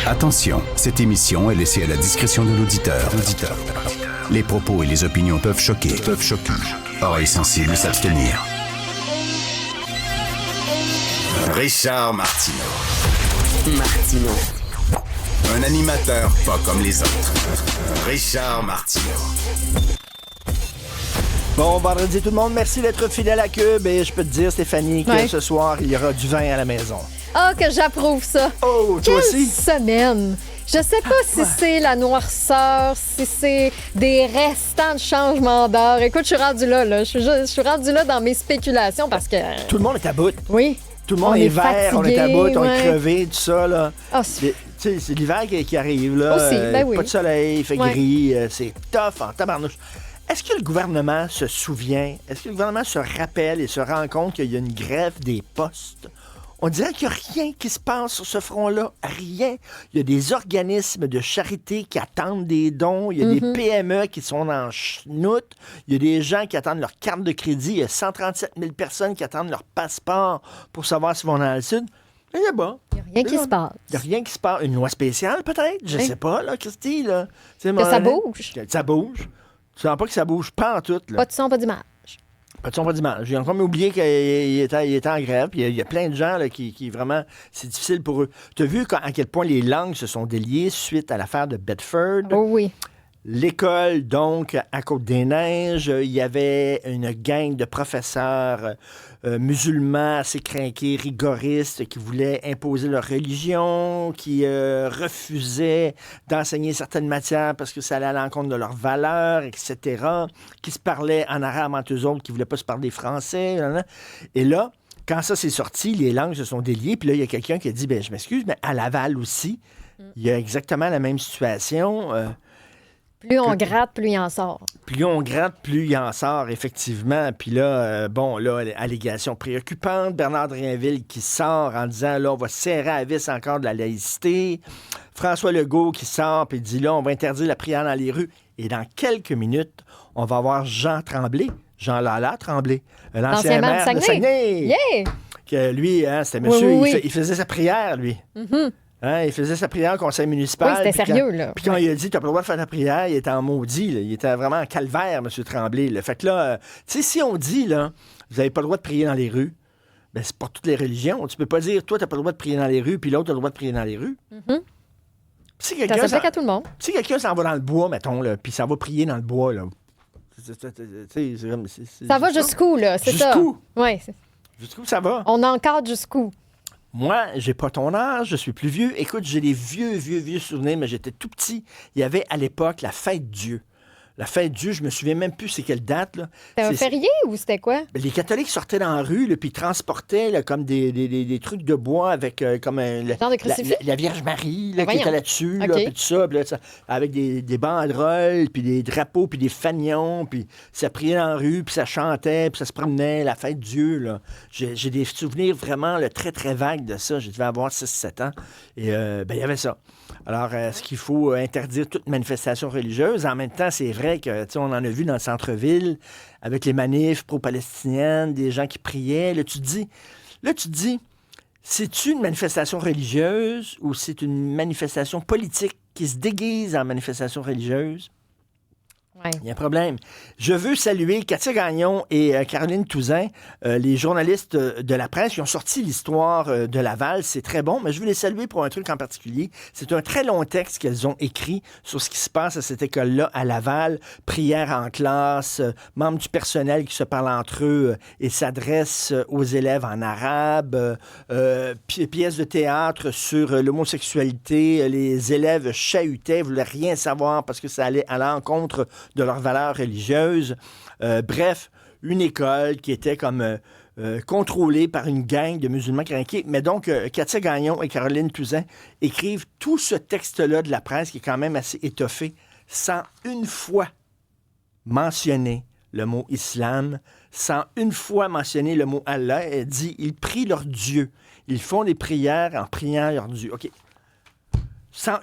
Attention, cette émission est laissée à la discrétion de l'auditeur. Les propos et les opinions peuvent choquer. Oreilles sensibles s'abstenir. Richard Martineau. Un animateur pas comme les autres. Richard Martineau. Bon vendredi tout le monde, merci d'être fidèle à Cube et je peux te dire Stéphanie que ce soir il y aura du vin à la maison. Ah, que j'approuve ça. Oh, toi aussi? Semaine. Je sais pas si c'est la noirceur, si c'est des restants de changement d'heure. Écoute, je suis rendu là. Je suis rendu là dans mes spéculations parce que... Tout le monde est à bout. Oui. Tout le monde est vert, on est à bout, on est crevé, tout ça, là. Ah, c'est l'hiver qui arrive, là. Aussi, ben oui. Pas de soleil, il fait gris, c'est tough en tabarnouche. Est-ce que le gouvernement se souvient, est-ce que le gouvernement se rappelle et se rend compte qu'il y a une grève des postes? On dirait qu'il n'y a rien qui se passe sur ce front-là. Rien. Il y a des organismes de charité qui attendent des dons. Il y a des PME qui sont en chenoute. Il y a des gens qui attendent leur carte de crédit. Il y a 137 000 personnes qui attendent leur passeport pour savoir s'ils vont dans le Sud. Mais là-bas. Il n'y a rien qui se passe. Il n'y a rien qui se passe. Une loi spéciale, peut-être? Je sais pas, là, Christy. Là. Que ça bouge. Ça bouge. Tu sens pas que ça bouge pas en tout. Là. Pas de son, pas d'image. Pas de son, pas d'image. J'ai encore oublié qu'il était en grève. Il y a plein de gens là, qui vraiment, c'est difficile pour eux. Tu as vu à quel point les langues se sont déliées suite à l'affaire de Bedford? Oh oui. L'école, donc, à Côte-des-Neiges, il y avait une gang de professeurs musulmans assez crinqués, rigoristes, qui voulaient imposer leur religion, qui refusaient d'enseigner certaines matières parce que ça allait à l'encontre de leurs valeurs, etc., qui se parlaient en arabe entre eux autres, qui ne voulaient pas se parler français. Et là, quand ça s'est sorti, les langues se sont déliées, puis là, il y a quelqu'un qui a dit, je m'excuse, mais à Laval aussi, il y a exactement la même situation. Plus on gratte, plus il en sort. Plus on gratte, plus il en sort, effectivement. Puis là, allégation préoccupante. Bernard Drinville qui sort en disant, là, on va serrer à vis encore de la laïcité. François Legault qui sort et dit, là, on va interdire la prière dans les rues. Et dans quelques minutes, on va avoir Jean Tremblay, Jean Lala Tremblay, l'ancien maire de Saguenay. Yeah! Que lui, c'était monsieur, oui. Il faisait sa prière, lui. Mm-hmm. Il faisait sa prière au conseil municipal. Oui, c'était sérieux, là. Puis quand il a dit, t'as pas le droit de faire ta prière, il était en maudit, là. Il était vraiment en calvaire, M. Tremblay, là. Fait que là, tu sais, si on dit, là, vous avez pas le droit de prier dans les rues, ben c'est pour toutes les religions. Tu peux pas dire, toi, t'as pas le droit de prier dans les rues, puis l'autre, t'as le droit de prier dans les rues. Mm-hmm. Si ça s'applique à tout le monde. Si quelqu'un s'en va dans le bois, mettons, là, puis s'en va prier dans le bois, là, ça va jusqu'où, là? C'est ça. Jusqu'où? Oui. Jusqu'où ça va? On encadre jusqu'où? Moi, j'ai pas ton âge, je suis plus vieux. Écoute, j'ai des vieux souvenirs, mais j'étais tout petit. Il y avait à l'époque la fête Dieu. La fête Dieu, je me souviens même plus c'est quelle date. Là. C'était un férié ou c'était quoi? Les catholiques sortaient dans la rue, là, puis ils transportaient là, comme des trucs de bois avec comme genre de crucifix? la Vierge Marie là, qui était là-dessus, okay. là, puis tout ça, puis là, avec des banderoles, puis des drapeaux, puis des fanions, puis ça priait dans la rue, puis ça chantait, puis ça se promenait, la fête Dieu. Là. J'ai des souvenirs vraiment là, très, très vagues de ça. Je devais avoir 6-7 ans. Et il y avait ça. Alors, est-ce qu'il faut interdire toute manifestation religieuse? En même temps, c'est vrai que, on en a vu dans le centre-ville, avec les manifs pro-palestiniennes, des gens qui priaient. Là, tu te dis, c'est-tu une manifestation religieuse ou c'est une manifestation politique qui se déguise en manifestation religieuse? Ouais. Il y a un problème. Je veux saluer Katia Gagnon et Caroline Touzin, les journalistes de la presse qui ont sorti l'histoire de Laval. C'est très bon, mais je veux les saluer pour un truc en particulier. C'est un très long texte qu'elles ont écrit sur ce qui se passe à cette école-là à Laval. Prière en classe, membres du personnel qui se parlent entre eux et s'adressent aux élèves en arabe, pièces de théâtre sur l'homosexualité. Les élèves chahutaient, voulaient rien savoir parce que ça allait à l'encontre de leurs valeurs religieuses. Bref, une école qui était comme contrôlée par une gang de musulmans crinqués. Mais donc, Katia Gagnon et Caroline Touzin écrivent tout ce texte-là de la presse qui est quand même assez étoffé, sans une fois mentionner le mot islam, sans une fois mentionner le mot Allah. Elle dit, ils prient leur Dieu. Ils font des prières en priant leur Dieu. OK.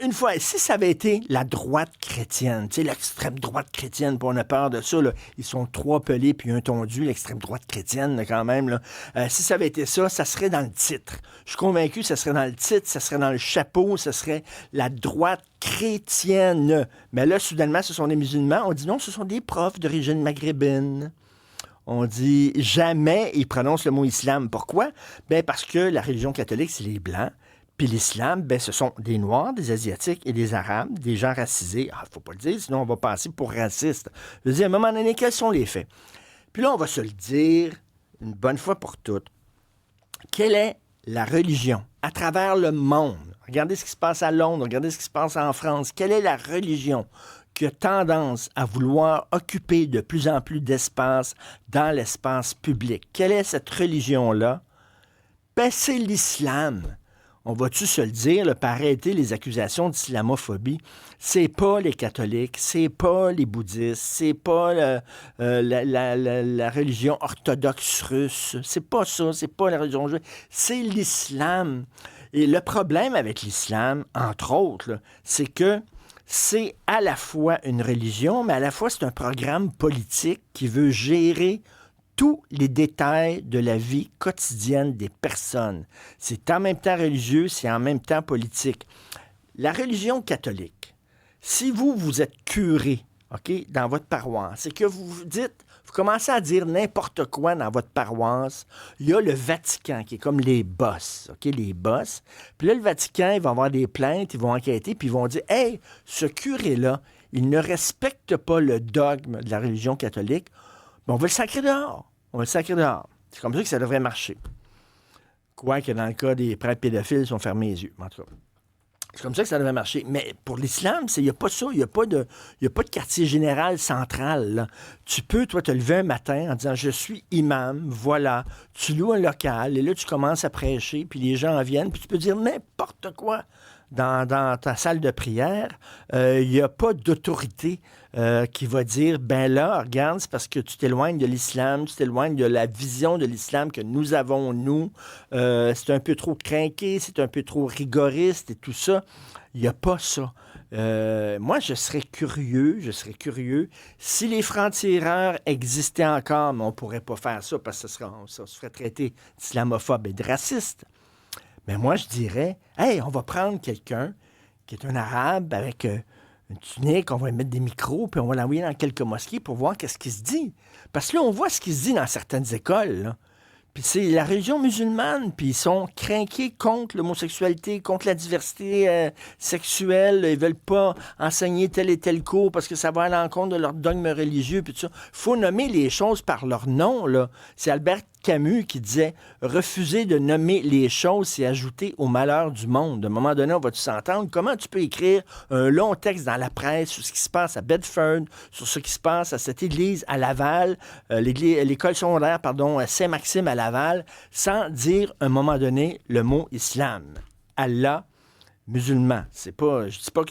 Une fois, si ça avait été la droite chrétienne, tu sais, l'extrême droite chrétienne, puis on a peur de ça, là, ils sont 3 pelés puis un tondu, l'extrême droite chrétienne, là, quand même, là. Si ça avait été ça, ça serait dans le titre. Je suis convaincu que ça serait dans le titre, ça serait dans le chapeau, ça serait la droite chrétienne. Mais là, soudainement, ce sont des musulmans. On dit non, ce sont des profs d'origine maghrébine. On dit jamais ils prononcent le mot islam. Pourquoi? Ben parce que la religion catholique, c'est les Blancs. Puis l'islam, ben ce sont des Noirs, des Asiatiques et des Arabes, des gens racisés. Ah, faut pas le dire, sinon on va passer pour raciste. Je veux dire, à un moment donné, quels sont les faits? Puis là, on va se le dire une bonne fois pour toutes. Quelle est la religion à travers le monde? Regardez ce qui se passe à Londres, regardez ce qui se passe en France. Quelle est la religion qui a tendance à vouloir occuper de plus en plus d'espace dans l'espace public? Quelle est cette religion-là? Ben, c'est l'islam. On va-tu se le dire, là, par arrêter les accusations d'islamophobie? C'est pas les catholiques, c'est pas les bouddhistes, c'est pas la religion orthodoxe russe, c'est pas ça, c'est pas la religion juive, c'est l'islam. Et le problème avec l'islam, entre autres, là, c'est que c'est à la fois une religion, mais à la fois c'est un programme politique qui veut gérer tous les détails de la vie quotidienne des personnes. C'est en même temps religieux, c'est en même temps politique. La religion catholique, si vous êtes curé, OK, dans votre paroisse, c'est que vous commencez à dire n'importe quoi dans votre paroisse, il y a le Vatican qui est comme les boss, OK, les boss. Puis là, le Vatican, ils vont avoir des plaintes, ils vont enquêter, puis ils vont dire « Hey, ce curé-là, il ne respecte pas le dogme de la religion catholique, ben, on va le sacrer dehors. On va le sacrer dehors. » C'est comme ça que ça devrait marcher. Quoique dans le cas des prêtres pédophiles, ils sont fermés les yeux, en tout cas. C'est comme ça que ça devrait marcher. Mais pour l'islam, il n'y a pas ça. Il n'y a pas de quartier général central, là. Tu peux, toi, te lever un matin en disant « Je suis imam, voilà. » Tu loues un local et là, tu commences à prêcher, puis les gens en viennent, puis tu peux dire n'importe quoi dans ta salle de prière. Il n'y a pas d'autorité qui va dire « Ben là, regarde, c'est parce que tu t'éloignes de l'islam, tu t'éloignes de la vision de l'islam que nous avons, nous. C'est un peu trop crinqué, c'est un peu trop rigoriste et tout ça. » Il n'y a pas ça. Moi, je serais curieux si les francs-tireurs existaient encore, mais on ne pourrait pas faire ça parce que ça se ferait traiter d'islamophobe et de raciste. Mais moi, je dirais, hey, on va prendre quelqu'un qui est un arabe avec une tunique, on va lui mettre des micros, puis on va l'envoyer dans quelques mosquées pour voir qu'est-ce qui se dit. Parce que là, on voit ce qui se dit dans certaines écoles, là. Puis c'est la religion musulmane, puis ils sont crinqués contre l'homosexualité, contre la diversité sexuelle. Ils veulent pas enseigner tel et tel cours parce que ça va à l'encontre de leur dogme religieux, puis tout ça. Faut nommer les choses par leur nom, là. C'est Albert Camus qui disait « Refuser de nommer les choses, c'est ajouter au malheur du monde. » À un moment donné, on va s'entendre. Comment tu peux écrire un long texte dans la presse sur ce qui se passe à Bedford, sur ce qui se passe à cette église à Laval, l'école secondaire, à Saint-Maxime à Laval, sans dire à un moment donné le mot islam. Allah, musulman. Je dis pas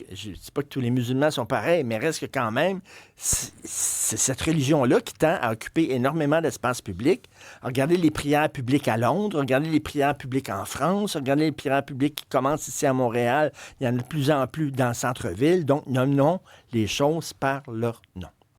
que tous les musulmans sont pareils, mais reste que quand même, c'est cette religion-là qui tend à occuper énormément d'espace public. Regardez les prières publiques à Londres, regardez les prières publiques en France, regardez les prières publiques qui commencent ici à Montréal. Il y en a de plus en plus dans le centre-ville. Donc, nommons les choses par leur nom.